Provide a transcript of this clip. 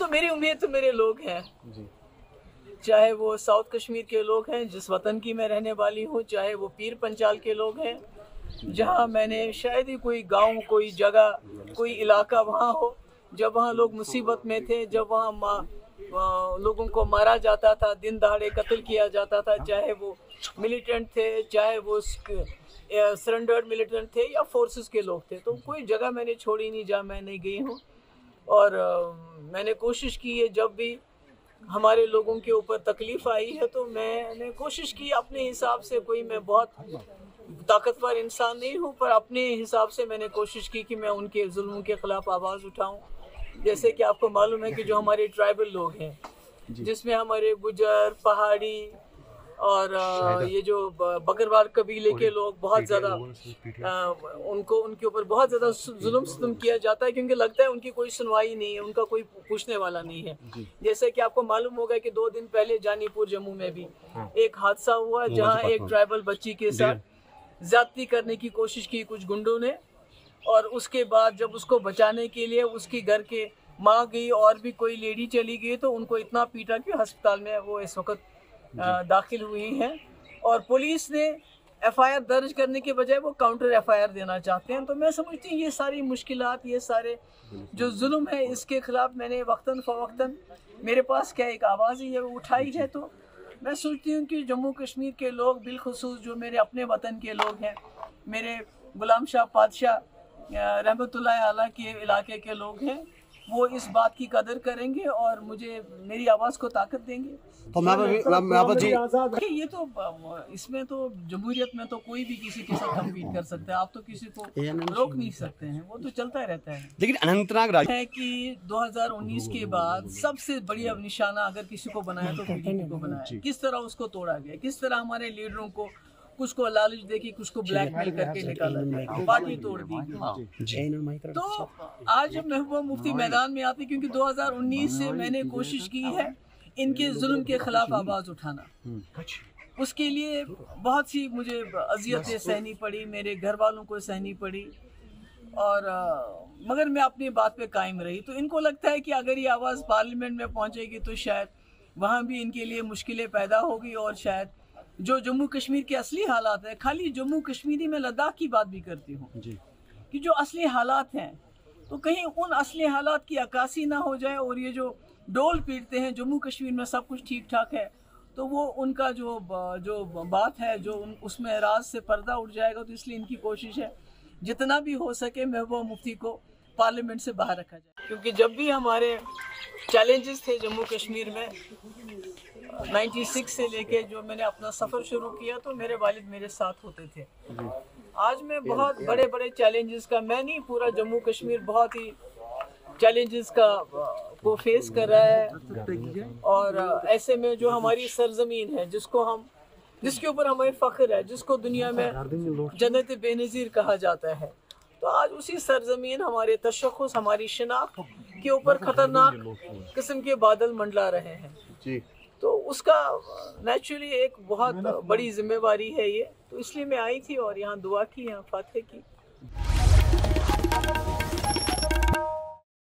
मेरी उम्मीद तो मेरे लोग हैं जी। चाहे वो साउथ कश्मीर के लोग हैं जिस वतन की मैं रहने वाली हूँ, चाहे वो पीर पंचाल के लोग हैं जहाँ मैंने शायद ही कोई गांव, कोई जगह, कोई इलाका वहाँ हो जब वहाँ लोग मुसीबत में थे, जब वहाँ लोगों को मारा जाता था, दिन दहाड़े कत्ल किया जाता था, चाहे वो मिलिटेंट थे, चाहे वो सरेंडर्ड मिलिटेंट थे या फोर्सेस के लोग थे। तो कोई जगह मैंने छोड़ी नहीं जहाँ मैं नहीं गई हूँ। और मैंने कोशिश की है, जब भी हमारे लोगों के ऊपर तकलीफ़ आई है तो मैंने कोशिश की अपने हिसाब से, कोई मैं बहुत ताकतवर इंसान नहीं हूँ पर अपने हिसाब से मैंने कोशिश की कि मैं उनके जुल्म के ख़िलाफ़ आवाज़ उठाऊँ। जैसे कि आपको मालूम है कि जो हमारे ट्राइबल लोग हैं जिसमें हमारे गुजर, पहाड़ी और ये जो बकरवाल कबीले के लोग बहुत ज़्यादा उनके ऊपर बहुत ज़्यादा जुल्म सितम किया जाता है क्योंकि लगता है उनकी कोई सुनवाई नहीं है, उनका कोई पूछने वाला नहीं है। जैसे कि आपको मालूम होगा कि 2 दिन पहले जानीपुर जम्मू में भी एक हादसा हुआ जहां एक ट्राइबल बच्ची के साथ ज्यादती करने की कोशिश की कुछ गुंडों ने, और उसके बाद जब उसको बचाने के लिए उसके घर के माँ गई और भी कोई लेडी चली गई तो उनको इतना पीटा कि अस्पताल में वो इस वक्त दाखिल हुई हैं। और पुलिस ने एफआईआर दर्ज करने के बजाय वो काउंटर एफआईआर देना चाहते हैं। तो मैं समझती हूँ ये सारी मुश्किलात, ये सारे जो जुल्म है, इसके खिलाफ मैंने वक्तन फ़वक्तन मेरे पास क्या एक आवाज़ ही है वो उठाई है। तो मैं सोचती हूँ कि जम्मू कश्मीर के लोग, बिलखुसूस जो मेरे अपने वतन के लोग हैं, मेरे गुलाम शाह पातशाह रहमतुल्लाह अलैह के इलाके के लोग हैं, वो इस बात की कदर करेंगे और मुझे मेरी आवाज़ को ताकत देंगे। तो मैं ये तो इसमें तो जमहूरियत में तो कोई भी किसी के साथ कम्पीट कर सकता है, आप तो किसी को रोक नहीं सकते हैं, वो तो चलता ही रहता है। लेकिन अनंतनाग है कि 2019 के बाद सबसे बढ़िया निशाना अगर किसी को बनाया तो पीडीपी को बनाया। किस तरह उसको तोड़ा गया, किस तरह हमारे लीडरों को कुछ को लालच देके कुछ को ब्लैकमेल करके निकाला, पार्टी तोड़ दी। तो आज जब महबूबा मुफ्ती मैदान में आती, क्योंकि 2019 से मैंने कोशिश की है इनके जुल्म के खिलाफ आवाज़ उठाना, उसके लिए बहुत सी मुझे अजियतें सहनी पड़ी, मेरे घर वालों को सहनी पड़ी, और मगर मैं अपनी बात पे कायम रही। तो इनको लगता है कि अगर ये आवाज़ पार्लियामेंट में पहुंचेगी तो शायद वहाँ भी इनके लिए मुश्किलें पैदा होगी, और शायद जो जम्मू कश्मीर के असली हालात है, खाली जम्मू कश्मीरी में लद्दाख की बात भी करती हूँ कि जो असली हालात हैं तो कहीं उन असली हालात की अक्कासी ना हो जाए, और ये जो डोल पीटते हैं जम्मू कश्मीर में सब कुछ ठीक ठाक है, तो वो उनका जो बात है जो उसमें राज से पर्दा उठ जाएगा। तो इसलिए इनकी कोशिश है जितना भी हो सके महबूबा मुफ्ती को पार्लियामेंट से बाहर रखा जाए, क्योंकि जब भी हमारे चैलेंजेस थे जम्मू कश्मीर में 96 से लेके जो मैंने अपना सफ़र शुरू किया तो मेरे वालिद मेरे साथ होते थे। आज मैं बहुत बड़े बड़े चैलेंजेस का, मैं नहीं पूरा जम्मू कश्मीर बहुत ही चैलेंजेस को फेस कर रहा है, और ऐसे में जो हमारी सरजमीन है जिसके ऊपर हमें फ़ख्र है, जिसको दुनिया में जन्नत बेनज़ीर कहा जाता है, तो आज उसी सरजमीन हमारे तशख़्ख़ुस, हमारी शिनाख्त के ऊपर ख़तरनाक किस्म के बादल मंडला रहे हैं। तो उसका नेचुरली एक बहुत बड़ी जिम्मेवारी है ये, तो इसलिए मैं आई थी और यहाँ दुआ की, यहाँ फातह की।